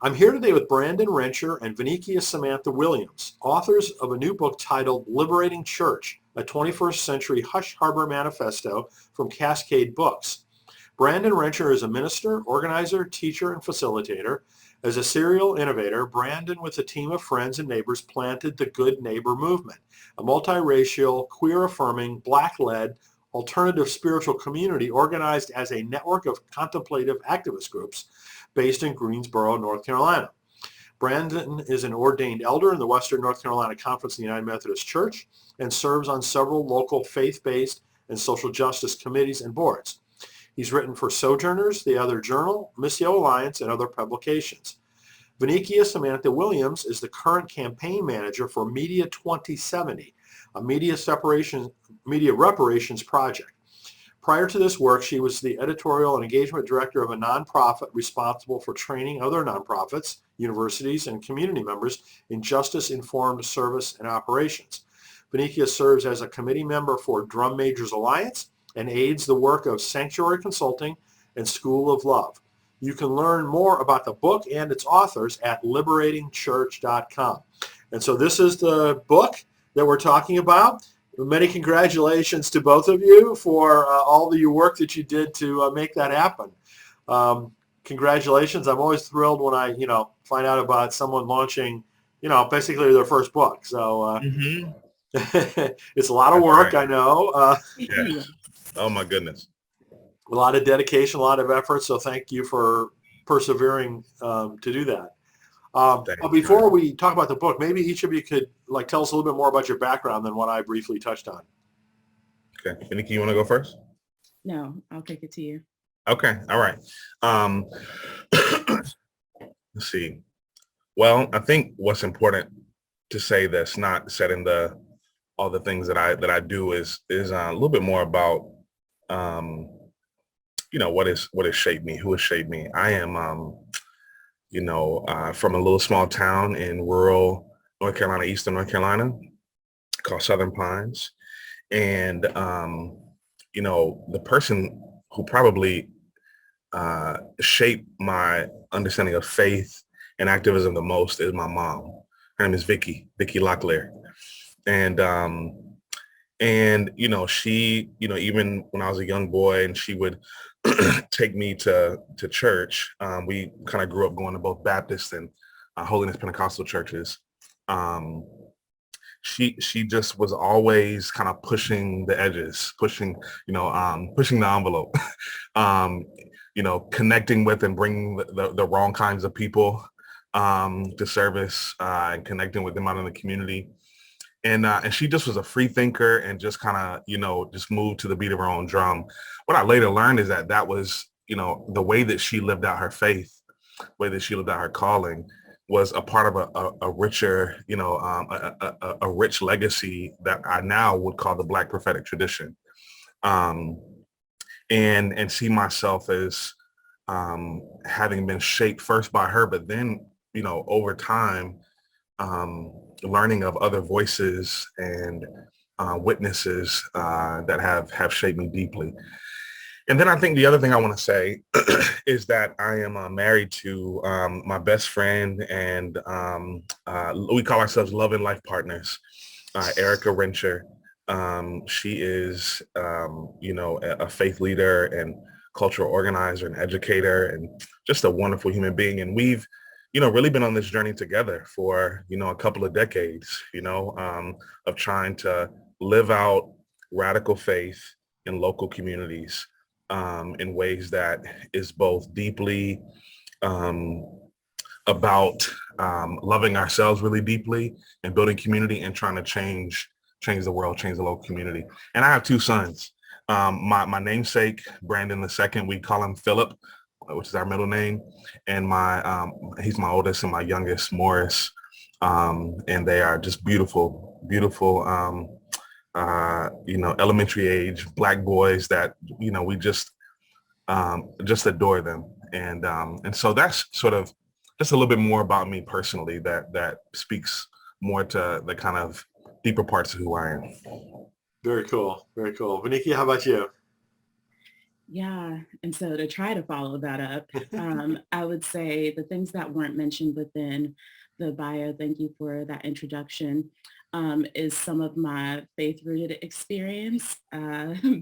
I'm here today with Brandon Rencher and Venneikia Samantha Williams, authors of a new book titled Liberating Church, a 21st Century Hush Harbor Manifesto from Cascade Books. Brandon Rencher is a minister, organizer, teacher, and facilitator. As a serial innovator, Brandon, with a team of friends and neighbors, planted the Good Neighbor movement, a multiracial, queer-affirming, Black-led, alternative spiritual community organized as a network of contemplative activist groups based in Greensboro, North Carolina. Brandon is an ordained elder in the Western North Carolina Conference of the United Methodist Church and serves on several local faith-based and social justice committees and boards. He's written for Sojourners, The Other Journal, Missio Alliance, and other publications. Venneikia Samantha Williams is the current campaign manager for Media 2070, a media reparations project. Prior to this work, she was the editorial and engagement director of a nonprofit responsible for training other nonprofits, universities, and community members in justice-informed service and operations. Venneikia serves as a committee member for Drum Majors Alliance and aids the work of Sanctuary Consulting and School of Love. You can learn more about the book and its authors at liberatingchurch.com. And so this is the book that we're talking about. Many congratulations to both of you for all your work that you did to make that happen. Congratulations. I'm always thrilled when I, find out about someone launching, basically their first book. So it's a lot of work, right. I know. Yeah. Oh, my goodness. A lot of dedication, a lot of effort. So thank you for persevering to do that. But before we talk about the book, maybe each of you could tell us a little bit more about your background than what I briefly touched on. Okay. Venneikia, you want to go first? No, I'll take it to you. Okay. All right. Let's see. Well, I think what's important to say that's not said in all the things that I do is a little bit more about what has shaped me, who has shaped me. I am from a little small town in rural North Carolina, Eastern North Carolina, called Southern Pines. And, the person who probably shaped my understanding of faith and activism the most is my mom. Her name is Vicky Locklear. And she, even when I was a young boy and she would take me to church, we kind of grew up going to both Baptist and Holiness Pentecostal churches. She just was always kind of pushing the edges, pushing the envelope, connecting with and bringing the wrong kinds of people to service and connecting with them out in the community. And she just was a free thinker and just kind of, just moved to the beat of her own drum. What I later learned is that was, the way that she lived out her faith, the way that she lived out her calling was a part of a richer, a rich legacy that I now would call the Black prophetic tradition. And see myself as having been shaped first by her, but then, over time, learning of other voices and witnesses that have shaped me deeply. And then I think the other thing I want to say is that I am married to my best friend, and we call ourselves love and life partners, Erica Rencher. She is, a faith leader and cultural organizer and educator and just a wonderful human being. And we've really been on this journey together for, a couple of decades, of trying to live out radical faith in local communities in ways that is both deeply about loving ourselves really deeply and building community and trying to change the world, change the local community. And I have two sons. My namesake, Brandon II, we call him Philip, which is our middle name, and he's my oldest, and my youngest, Morris, and they are just beautiful, elementary age Black boys that we just adore them, and so that's sort of just a little bit more about me personally that speaks more to the kind of deeper parts of who I am. Very cool, very cool. Venneikia, how about you? Yeah. And so to try to follow that up, I would say the things that weren't mentioned within the bio, thank you for that introduction, is some of my faith-rooted experience,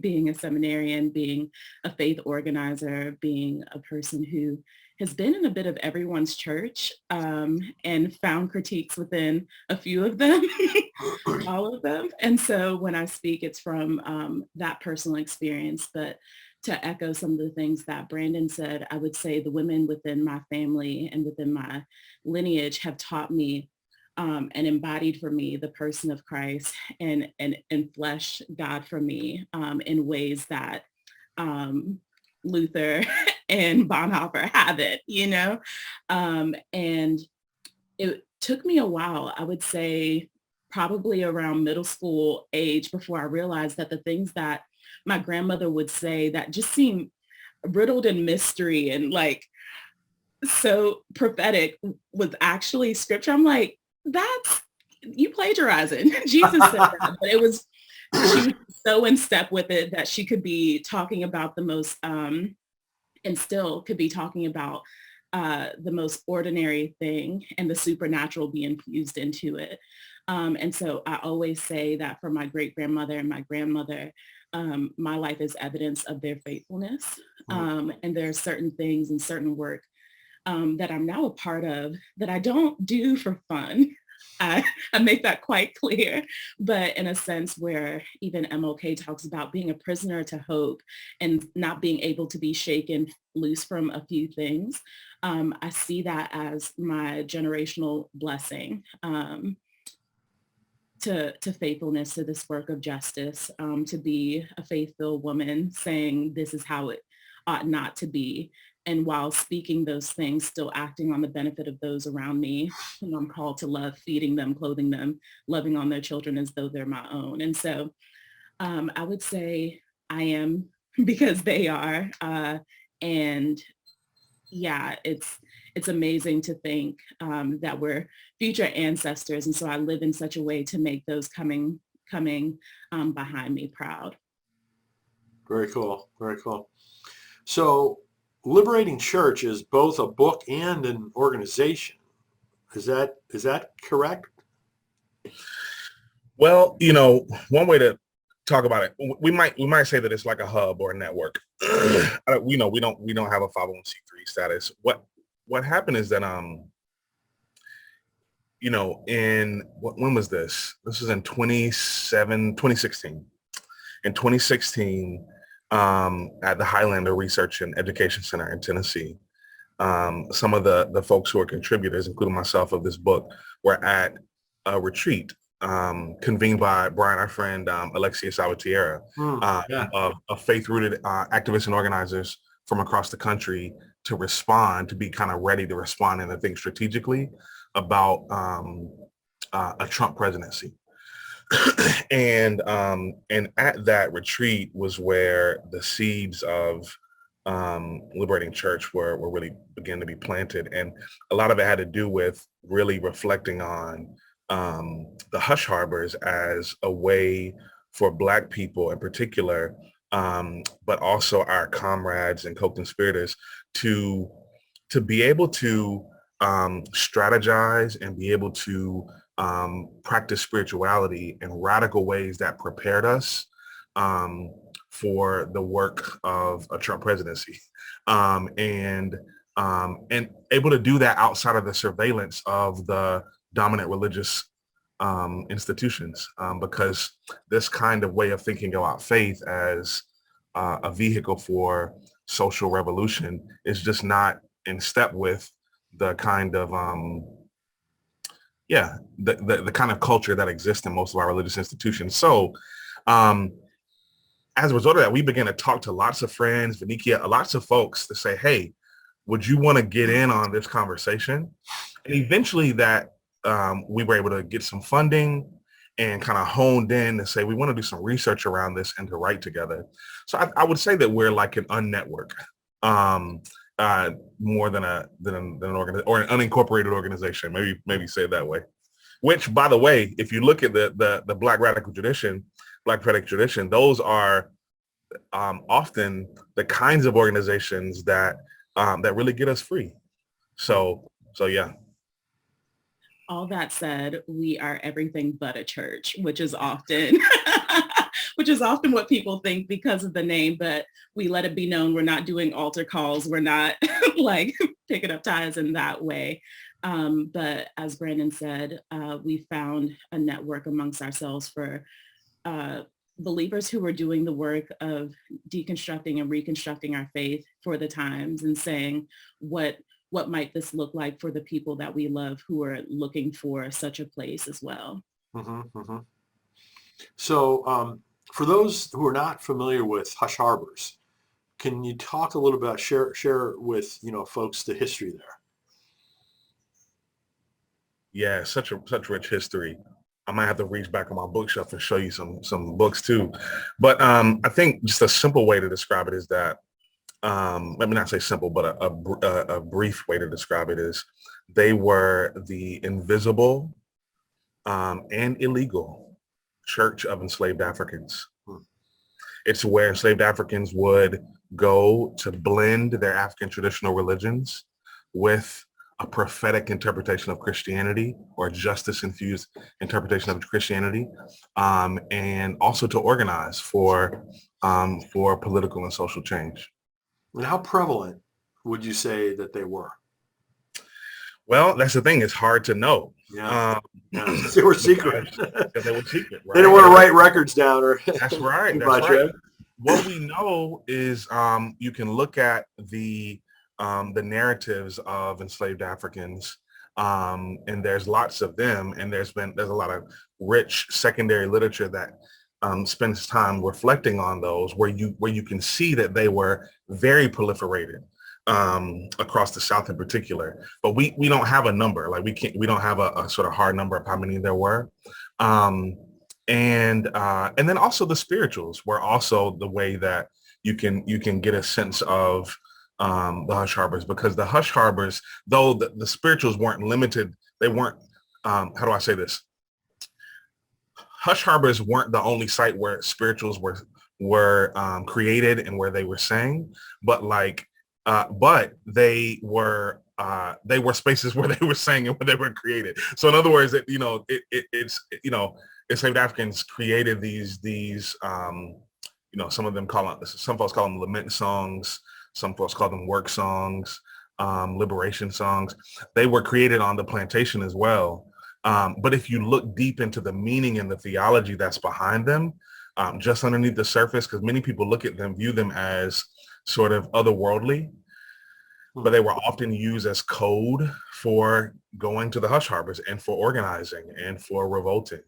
being a seminarian, being a faith organizer, being a person who has been in a bit of everyone's church, and found critiques within a few of them, all of them. And so when I speak, it's from that personal experience. But to echo some of the things that Brandon said, I would say the women within my family and within my lineage have taught me and embodied for me the person of Christ and fleshed God for me in ways that Luther and Bonhoeffer haven't, and it took me a while, I would say probably around middle school age, before I realized that the things that my grandmother would say that just seemed riddled in mystery and like so prophetic was actually scripture. I'm like, that's you plagiarizing. Jesus said that, but she was so in step with it that she could be talking about the most and still could be talking about the most ordinary thing and the supernatural be infused into it. And so I always say that for my great grandmother and my grandmother, my life is evidence of their faithfulness. And there are certain things and certain work that I'm now a part of that I don't do for fun. I make that quite clear, but in a sense where even MLK talks about being a prisoner to hope and not being able to be shaken loose from a few things, I see that as my generational blessing to faithfulness, to this work of justice, to be a faith-filled woman saying this is how it ought not to be. And while speaking those things, still acting on the benefit of those around me, whom I'm called to love, feeding them, clothing them, loving on their children as though they're my own. And so I would say I am because they are. And yeah, it's amazing to think that we're future ancestors. And so I live in such a way to make those coming behind me proud. Very cool. Very cool. So Liberating Church is both a book and an organization. Is that correct? Well, one way to talk about it, we might say that it's like a hub or a network. We don't have a 501c3 status. What happened is that when was this? This was in 2016. In 2016, at the Highlander Research and Education Center in Tennessee, some of the folks who are contributors, including myself, of this book, were at a retreat convened by Brian, our friend, Alexia Salvatierra, of faith-rooted activists and organizers from across the country to be kind of ready to respond and to think strategically about a Trump presidency. And at that retreat was where the seeds of Liberating Church were really began to be planted. And a lot of it had to do with really reflecting on the hush harbors as a way for Black people in particular, but also our comrades and co-conspirators to be able to strategize and be able to practice spirituality in radical ways that prepared us for the work of a Trump presidency, and able to do that outside of the surveillance of the dominant religious institutions, because this kind of way of thinking about faith as a vehicle for social revolution is just not in step with the kind of the kind of culture that exists in most of our religious institutions. So as a result of that, we began to talk to lots of friends, Venneikia, lots of folks to say, hey, would you want to get in on this conversation? And eventually that we were able to get some funding and kind of honed in to say, we want to do some research around this and to write together. So I would say that we're like an unnetwork, more than an organization or an unincorporated organization, maybe say it that way. Which, by the way, if you look at the Black radical tradition, those are often the kinds of organizations that that really get us free. So yeah. All that said, we are everything but a church, which is often which is often what people think because of the name, but we let it be known we're not doing altar calls. We're not like picking up ties in that way. But as Brandon said, we found a network amongst ourselves for uh, believers who were doing the work of deconstructing and reconstructing our faith for the times and saying, what might this look like for the people that we love who are looking for such a place as well? Mm-hmm, mm-hmm. So for those who are not familiar with Hush Harbors, can you talk a little about, share with, folks the history there? Yeah, such rich history. I might have to reach back on my bookshelf and show you some books too. But I think just a simple way to describe it is that, let me not say simple, but a brief way to describe it is they were the invisible and illegal church of enslaved Africans. Hmm. It's where enslaved Africans would go to blend their African traditional religions with a prophetic interpretation of Christianity or justice-infused interpretation of Christianity, and also to organize for political and social change. And how prevalent would you say that they were? Well, that's the thing. It's hard to know. Yeah, they were secret. Because they were secret, right? They didn't want to write records down. Or That's right. That's right. What we know is you can look at the narratives of enslaved Africans, and there's lots of them, and there's a lot of rich secondary literature that spends time reflecting on those, where you can see that they were very proliferated across the South in particular. But we don't have a number. Like we don't have a sort of hard number of how many there were. And then also the spirituals were also the way that you can get a sense of the Hush Harbors, because the Hush Harbors, though the spirituals weren't limited, they weren't, how do I say this? Hush Harbors weren't the only site where spirituals were created and where they were sang, but they were spaces where they were sang and where they were created. So in other words, it's enslaved Africans created these some folks call them lament songs, some folks call them work songs, liberation songs. They were created on the plantation as well. But if you look deep into the meaning and the theology that's behind them, just underneath the surface, because many people look at them, view them as sort of otherworldly, but they were often used as code for going to the Hush Harbors and for organizing and for revolting.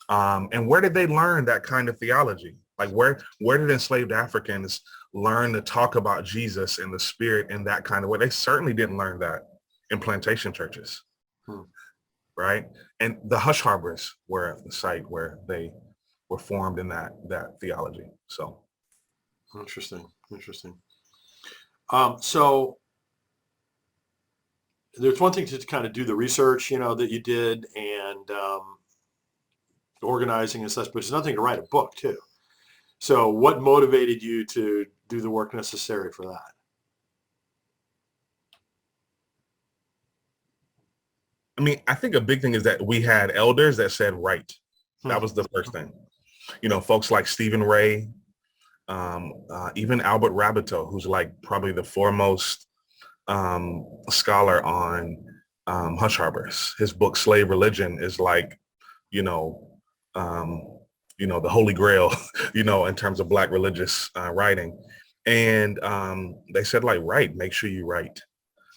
And where did they learn that kind of theology? Like where did enslaved Africans learn to talk about Jesus and the Spirit in that kind of way? They certainly didn't learn that in plantation churches, right? And the Hush Harbors were the site where they were formed in that theology. So interesting. So there's one thing to kind of do the research, that you did, and organizing and such, but there's nothing to write a book too. So what motivated you to do the work necessary for that? I mean, I think a big thing is that we had elders that said, write. That was the first thing. Folks like Stephen Ray, even Albert Rabbitoe, who's like probably the foremost scholar on Hush Harbors. His book, Slave Religion, is like, the Holy Grail, in terms of Black religious writing. And they said, like, write, make sure you write.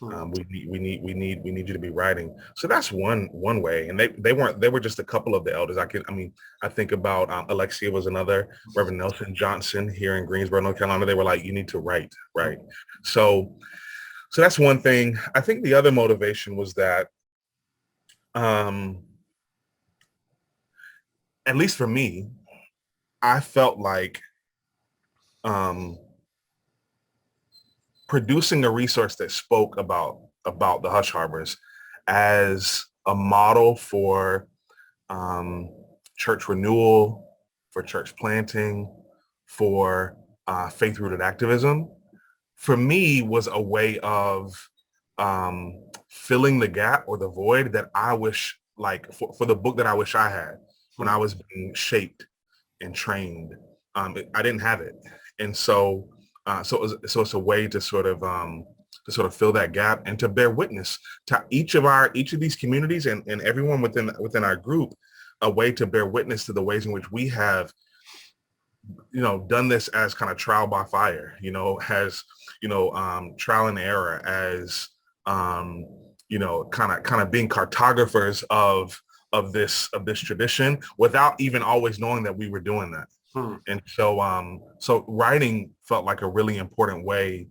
We need you to be writing. So that's one way. And they were just a couple of the elders. I think about Alexia was another, Reverend Nelson Johnson here in Greensboro, North Carolina. They were like, you need to write. So that's one thing. I think the other motivation was that, at least for me, I felt like producing a resource that spoke about the Hush Harbors as a model for church renewal, for church planting, for faith-rooted activism, for me was a way of filling the gap or the void that I wish, like for the book that I wish I had when I was being shaped and trained. I didn't have it. And so it's a way to sort of fill that gap and to bear witness to each of these communities and everyone within our group, a way to bear witness to the ways in which we have, done this as kind of trial by fire, has, trial and error, as, kind of being cartographers of this tradition without even always knowing that we were doing that. And so writing felt like a really important way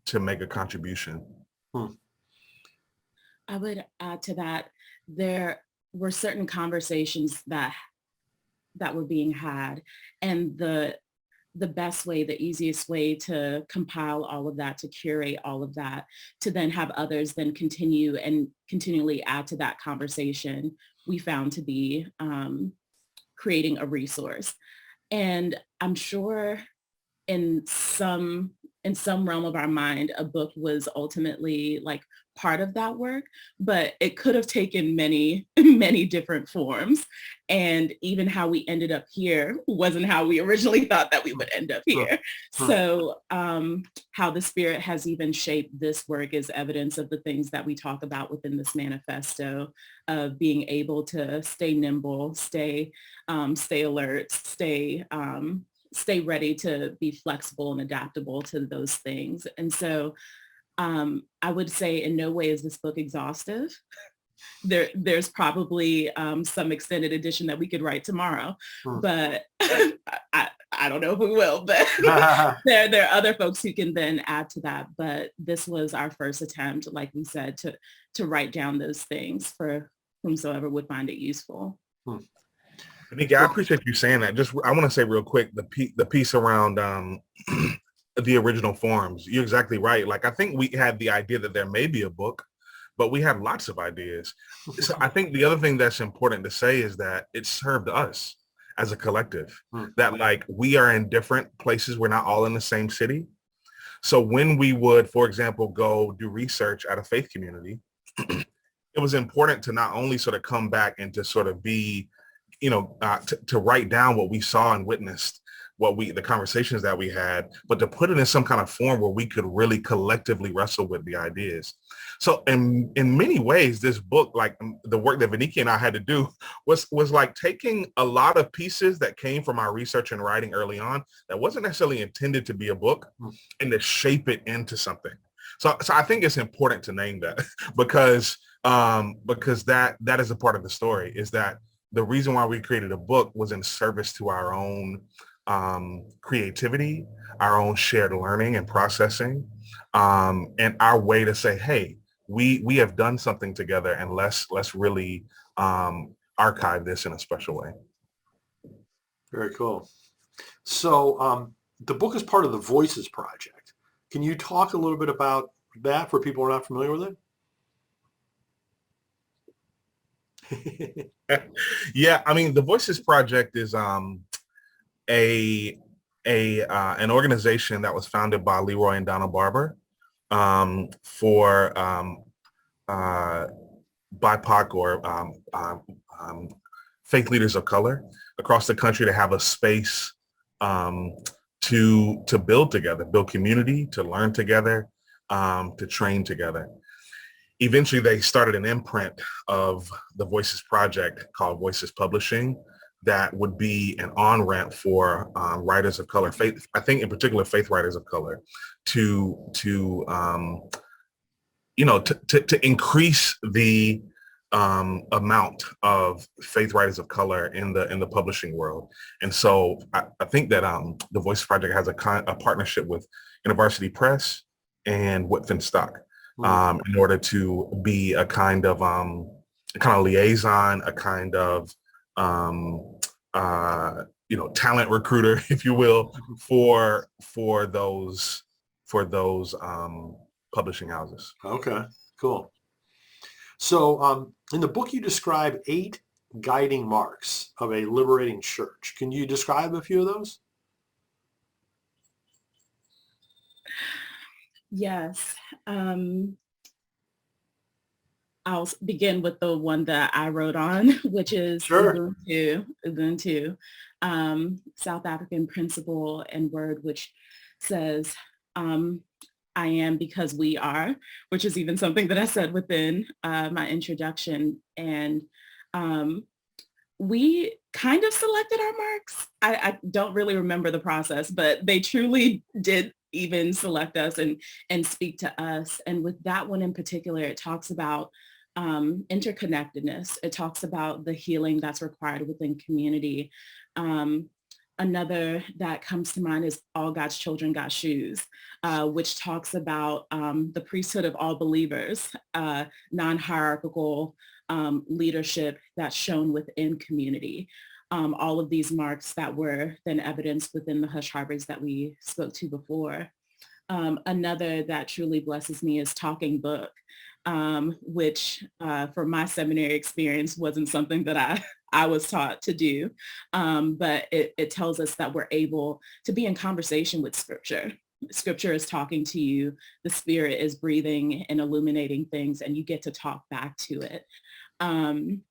to make a contribution. I would add to that, there were certain conversations that were being had, and the best way, the easiest way to compile all of that, to curate all of that, to then have others then continue and continually add to that conversation, we found to be creating a resource. And I'm sure in some realm of our mind, a book was ultimately like part of that work, but it could have taken many, many different forms. And even how we ended up here wasn't how we originally thought that we would end up here. So how the Spirit has even shaped this work is evidence of the things that we talk about within this manifesto, of being able to stay nimble, stay alert, stay ready to be flexible and adaptable to those things. And so I would say in no way is this book exhaustive. There's probably some extended edition that we could write tomorrow, but I don't know if we will, but there are other folks who can then add to that. But this was our first attempt, like we said, to write down those things for whomsoever would find it useful. Venneikia, I appreciate you saying that. I want to say real quick, the piece around the original forms. You're exactly right. Like, I think we had the idea that there may be a book, but we had lots of ideas. So I think the other thing that's important to say is that it served us as a collective, that like we are in different places. We're not all in the same city. So when we would, for example, go do research at a faith community, it was important to not only sort of come back and to sort of be, to write down what we saw and witnessed, the conversations that we had, but to put it in some kind of form where we could really collectively wrestle with the ideas. So in many ways, this book, like the work that Venneikia and I had to do was like taking a lot of pieces that came from our research and writing early on that wasn't necessarily intended to be a book, and to shape it into something. So I think it's important to name that because that is a part of the story, is that the reason why we created a book was in service to our own creativity, our own shared learning and processing, and our way to say, hey, we have done something together, and let's really archive this in a special way. Very cool. So the book is part of the Voices Project. Can you talk a little bit about that for people who are not familiar with it? Yeah, I mean, the Voices Project is an organization that was founded by Leroy and Donna Barber for BIPOC or faith leaders of color across the country to have a space to build together, build community, to learn together, to train together. Eventually, they started an imprint of the Voices Project called Voices Publishing that would be an on-ramp for writers of color, I think in particular faith writers of color, to increase the amount of faith writers of color in the publishing world. And so I think that the Voices Project has a partnership with University Press and Whitman Stock. In order to be a kind of liaison, a kind of talent recruiter, if you will, for those publishing houses. Okay, cool. So in the book, you describe 8 guiding marks of a liberating church. Can you describe a few of those? Yes. I'll begin with the one that I wrote on, which is Sure. Ubuntu, South African principle and word, which says, um, I am because we are, which is even something that I said within my introduction. And um, we kind of selected our marks. I don't really remember the process, but they truly did even select us and speak to us. And with that one in particular, it talks about interconnectedness. It talks about the healing that's required within community. Um, Another that comes to mind is All God's Children Got Shoes, which talks about the priesthood of all believers, non-hierarchical leadership that's shown within community. All of these marks that were then evidenced within the hush harbors that we spoke to before. Another that truly blesses me is Talking Book, which for my seminary experience wasn't something that I was taught to do. But it tells us that we're able to be in conversation with Scripture. Scripture is talking to you, the Spirit is breathing and illuminating things, and you get to talk back to it. And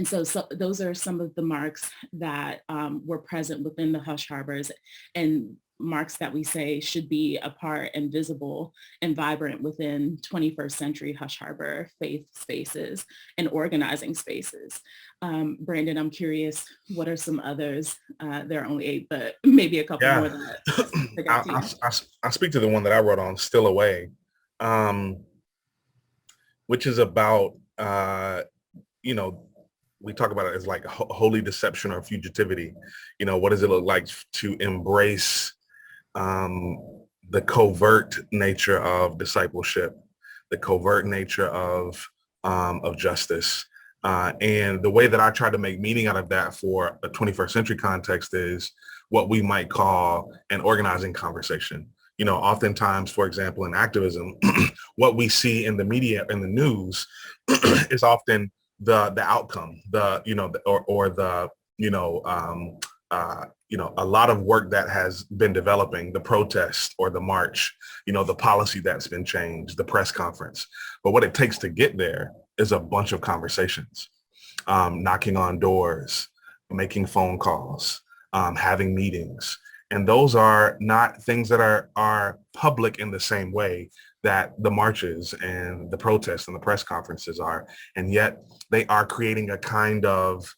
so those are some of the marks that were present within the hush harbors, and marks that we say should be a part and visible and vibrant within 21st century hush harbor faith spaces and organizing spaces. Brandon, I'm curious, what are some others? There are only 8, but maybe a couple more Yeah. that stick out to you. I speak to the one that I wrote on, Still Away, which is about, you know, we talk about it as like holy deception or fugitivity. You know, what does it look like to embrace the covert nature of discipleship, the covert nature of justice. And the way that I try to make meaning out of that for a 21st century context is what we might call an organizing conversation. You know, oftentimes, for example, in activism, what we see in the media and the news is often the outcome, or the, a lot of work that has been developing, the protest or the march, the policy that's been changed, the press conference. But what it takes to get there is a bunch of conversations, knocking on doors, making phone calls, having meetings. And those are not things that are public in the same way that the marches and the protests and the press conferences are. And yet they are creating a kind of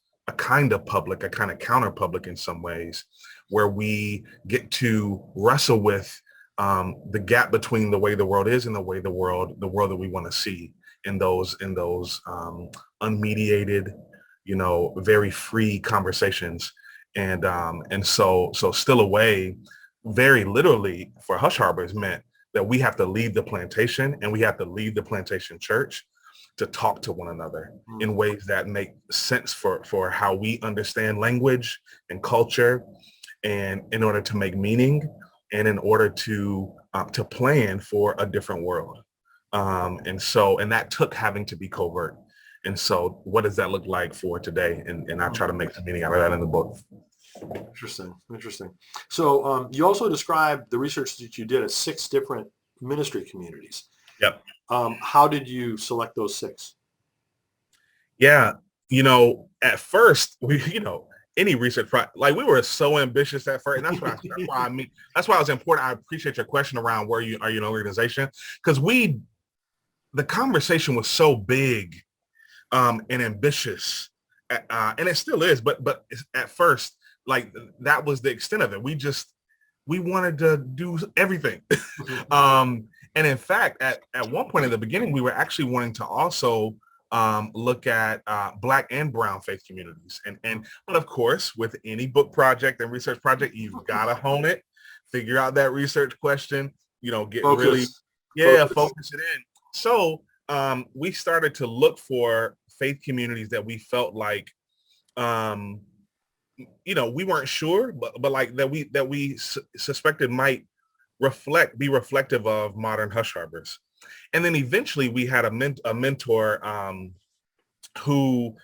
public, a kind of counter public in some ways, where we get to wrestle with the gap between the way the world is and the way the world that we want to see in those unmediated, very free conversations. And so Still Away, very literally for Hush Harbors, meant that we have to leave the plantation, and we have to leave the plantation church to talk to one another in ways that make sense for how we understand language and culture, and in order to make meaning, and in order to plan for a different world. And that took having to be covert. And so what does that look like for today? And I try to make some meaning out of that in the book. Interesting. So you also described the research that you did at 6 different ministry communities. Yep. How did you select those 6? Yeah. At first, any research, like we were so ambitious at first. And that's why it was important. I appreciate your question around where you are, an organization, because the conversation was so big and ambitious, and it still is, but at first, like, that was the extent of it. We wanted to do everything. And in fact, at one point in the beginning, we were actually wanting to also look at Black and brown faith communities. But of course, with any book project and research project, you've got to hone it, figure out that research question, get focus it in. So we started to look for faith communities that we felt like, we weren't sure, but like that we suspected might be reflective of modern hush harbors. And then eventually we had a mentor who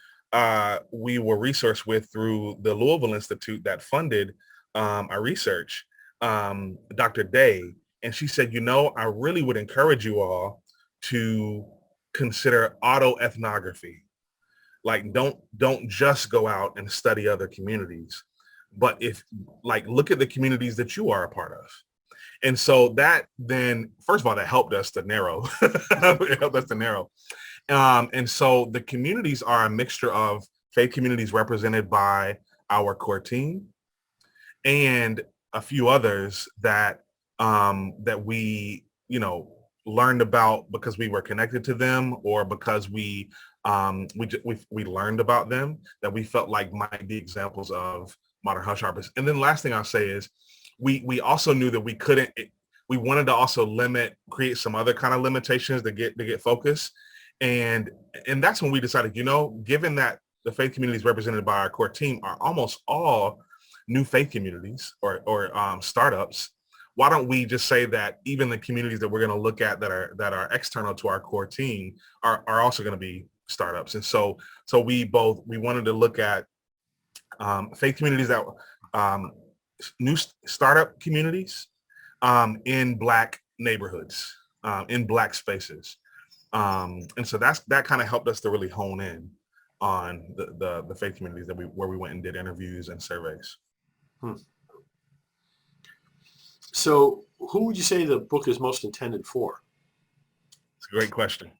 we were resourced with through the Louisville Institute that funded our research, Dr. Day. And she said, I really would encourage you all to consider autoethnography. Like, don't just go out and study other communities, but look at the communities that you are a part of. And so that then, first of all, that helped us to narrow. It helped us to narrow. And so the communities are a mixture of faith communities represented by our core team and a few others that we, learned about because we were connected to them, or because we learned about them that we felt like might be examples of modern hush harbors. And then last thing I'll say is we also knew that we wanted to also create some other kind of limitations to get focus. And that's when we decided, given that the faith communities represented by our core team are almost all new faith communities or startups, why don't we just say that even the communities that we're going to look at that are external to our core team are also going to be startups. And so we wanted to look at faith communities that new startup communities in Black neighborhoods, in Black spaces. And so that kind of helped us to really hone in on the faith communities where we went and did interviews and surveys. So who would you say the book is most intended for? It's a great question.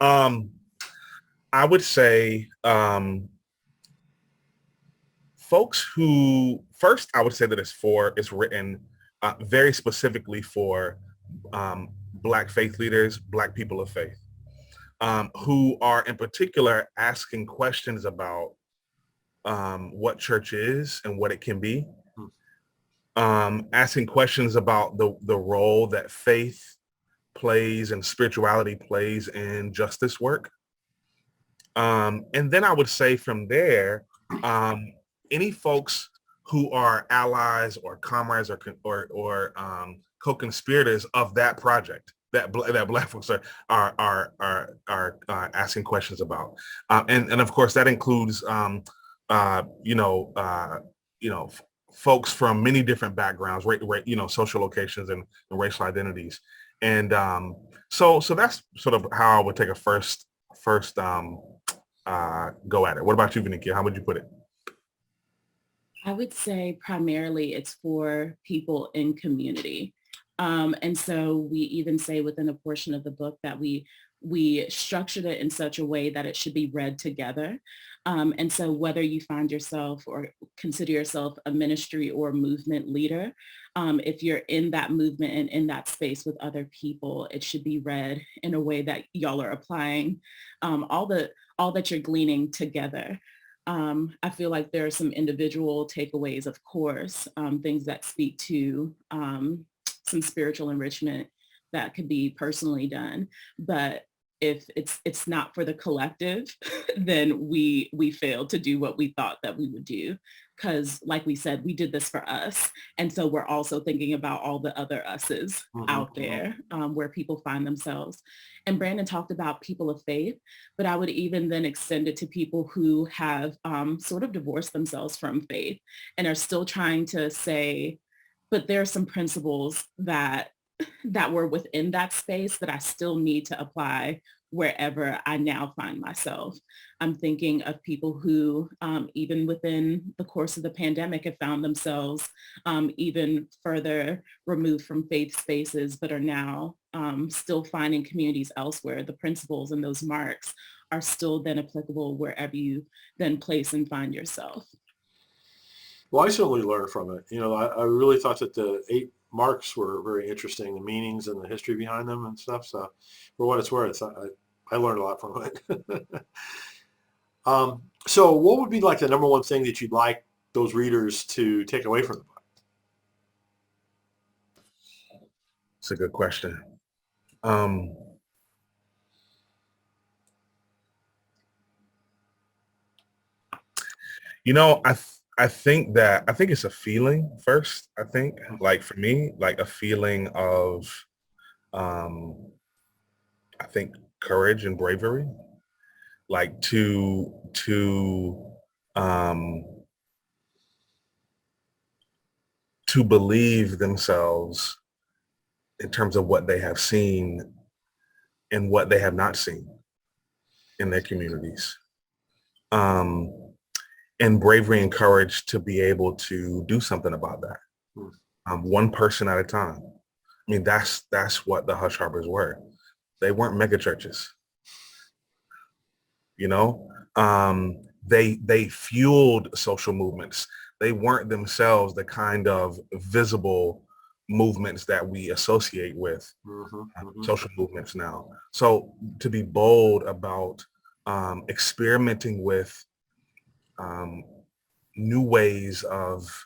I would say folks who, first, I would say that it's written very specifically for Black faith leaders, Black people of faith, who are in particular asking questions about what church is and what it can be, asking questions about the role that faith plays and spirituality plays in justice work. And then I would say from there, any folks who are allies or comrades or co-conspirators of that project that Black folks are asking questions about, and of course that includes folks from many different backgrounds, social locations and racial identities, and so that's sort of how I would take a first go at it. What about you, Venneikia? How would you put it? I would say primarily it's for people in community. And so we even say within a portion of the book that we structured it in such a way that it should be read together. And so whether you find yourself or consider yourself a ministry or movement leader, if you're in that movement and in that space with other people, it should be read in a way that y'all are applying all that you're gleaning together. I feel like there are some individual takeaways, of course, things that speak to some spiritual enrichment that could be personally done. But if it's not for the collective, then we failed to do what we thought that we would do. Because like we said, we did this for us. And so we're also thinking about all the other us's out there where people find themselves. And Brandon talked about people of faith, but I would even then extend it to people who have sort of divorced themselves from faith and are still trying to say, but there are some principles that were within that space that I still need to apply wherever I now find myself. I'm thinking of people who, even within the course of the pandemic, have found themselves even further removed from faith spaces, but are now still finding communities elsewhere. The principles and those marks are still then applicable wherever you then place and find yourself. Well, I certainly learned from it. I really thought that the 8 marks were very interesting, the meanings and the history behind them and stuff. So for what it's worth, I learned a lot from it. So what would be like the number one thing that you'd like those readers to take away from the book? It's a good question. I think it's a feeling first. I think, like for me, like a feeling of, I think, courage and bravery, like to believe themselves in terms of what they have seen and what they have not seen in their communities. And bravery and courage to be able to do something about that. One person at a time. I mean, that's what the Hush Harbors were. They weren't mega churches. You know, they fueled social movements. They weren't themselves the kind of visible movements that we associate with social movements now. So to be bold about experimenting with new ways of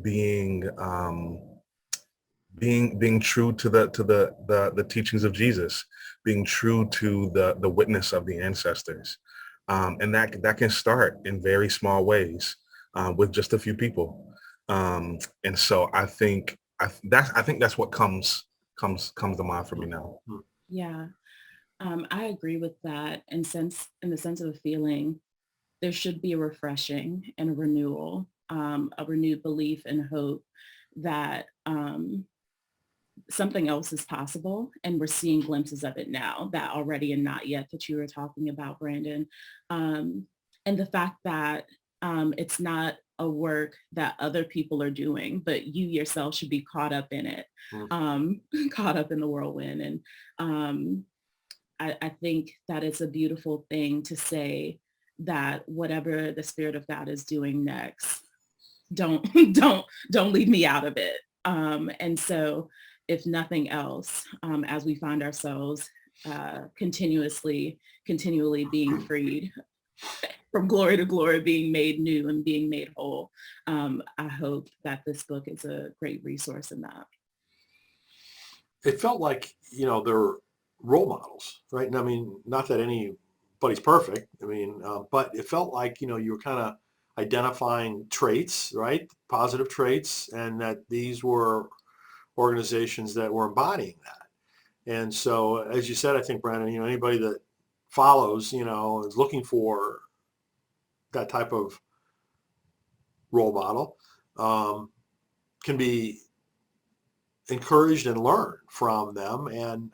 being true to the teachings of Jesus, being true to the witness of the ancestors, and that can start in very small ways with just a few people, and so I think that's what comes to mind for me now. Yeah, I agree with that. In the sense of a feeling, there should be a refreshing and a renewal, a renewed belief and hope that something else is possible. And we're seeing glimpses of it now, that already and not yet that you were talking about, Brandon. And the fact that it's not a work that other people are doing, but you yourself should be caught up in it, caught up in the whirlwind. And I think that it's a beautiful thing to say that whatever the Spirit of God is doing next, don't leave me out of it. And so if nothing else, as we find ourselves continually being freed from glory to glory, being made new and being made whole, I hope that this book is a great resource in that. It felt like, they're role models, right? And I mean, not that anybody's perfect. I mean, but it felt like, you were kind of identifying traits, right? Positive traits, and that these were organizations that were embodying that. And so, as you said, I think, Brandon, anybody that follows, is looking for that type of role model, can be encouraged and learn from them and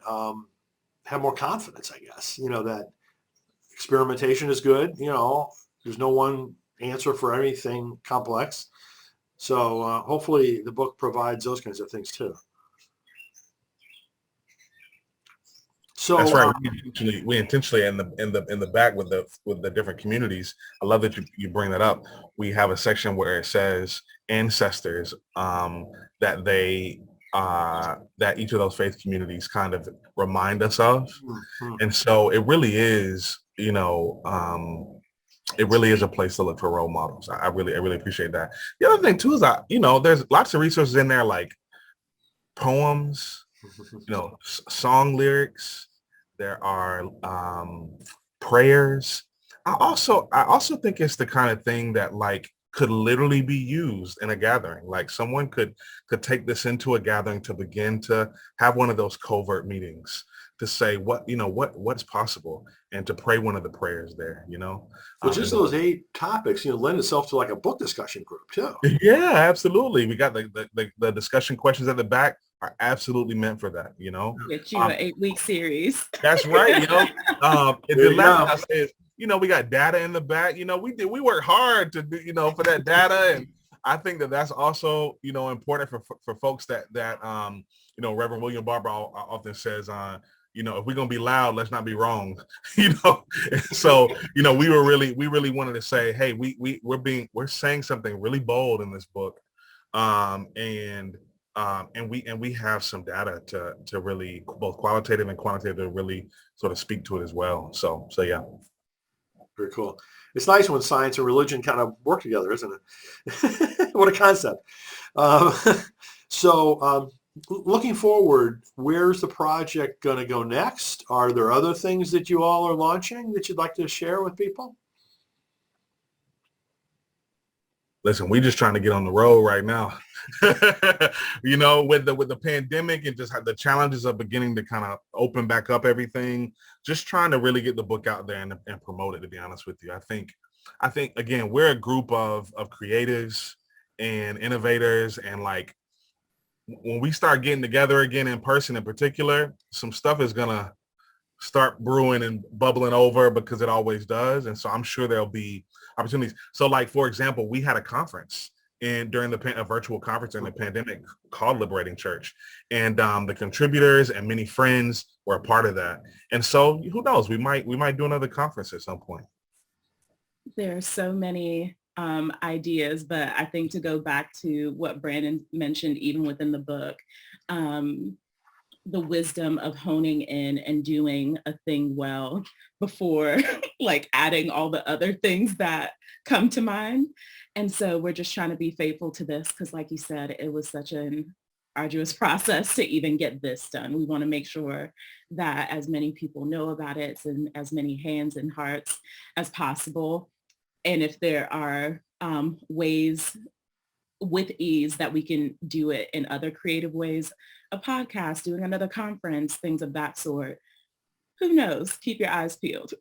have more confidence, I guess, that experimentation is good. There's no one answer for anything complex. So hopefully the book provides those kinds of things too. So that's right. We intentionally in the back with the different communities. I love that you bring that up. We have a section where it says ancestors, that each of those faith communities kind of remind us of. And so it really is, it really is a place to look for role models. I really appreciate that. The other thing too is that, there's lots of resources in there, like poems, song lyrics. There are prayers. I also think it's the kind of thing that could literally be used in a gathering. Like someone could take this into a gathering to begin to have one of those covert meetings to say what's possible and to pray one of the prayers there, Well, just those 8 topics, lend itself to like a book discussion group too. Yeah, absolutely. We got the discussion questions at the back are absolutely meant for that, Get you an 8-week series. That's right. The last I said, we got data in the back. We work hard to do, for that data. And I think that's also, important for folks that Reverend William Barber often says, if we're going to be loud, let's not be wrong, So, we really wanted to say, hey, we're saying something really bold in this book. And we have some data to really, both qualitative and quantitative, to really sort of speak to it as well. So yeah. Very cool. It's nice when science and religion kind of work together, isn't it? What a concept. So looking forward, where's the project going to go next? Are there other things that you all are launching that you'd like to share with people? Listen, we're just trying to get on the road right now. With the pandemic and just the challenges of beginning to kind of open back up everything, just trying to really get the book out there and promote it, to be honest with you. I think again, we're a group of creatives and innovators, and when we start getting together again in person in particular, some stuff is going to start brewing and bubbling over because it always does. And so I'm sure there'll be opportunities. So like, for example, we had a conference during a virtual conference during the pandemic called Liberating Church. And the contributors and many friends were a part of that. And so who knows, we might do another conference at some point. There are so many ideas, but I think to go back to what Brandon mentioned, even within the book, the wisdom of honing in and doing a thing well before like adding all the other things that come to mind. And so we're just trying to be faithful to this because like you said, it was such an arduous process to even get this done. We want to make sure that as many people know about it and as many hands and hearts as possible. And if there are ways with ease that we can do it in other creative ways, a podcast, doing another conference, things of that sort. Who knows? Keep your eyes peeled.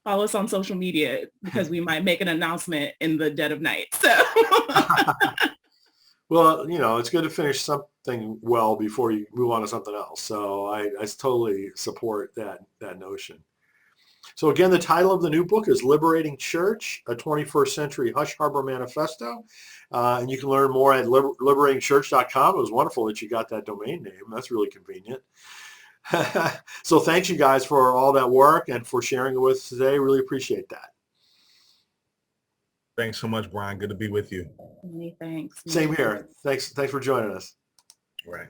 Follow us on social media because we might make an announcement in the dead of night. So, well, it's good to finish something well before you move on to something else. So I totally support that notion. So again, the title of the new book is Liberating Church, a 21st Century Hush Harbor Manifesto. And you can learn more at liberatingchurch.com. It was wonderful that you got that domain name. That's really convenient. So thanks you guys for all that work and for sharing it with us today. Really appreciate that. Thanks so much, Brian. Good to be with you. many thanks. Same here. Thanks for joining us. Right.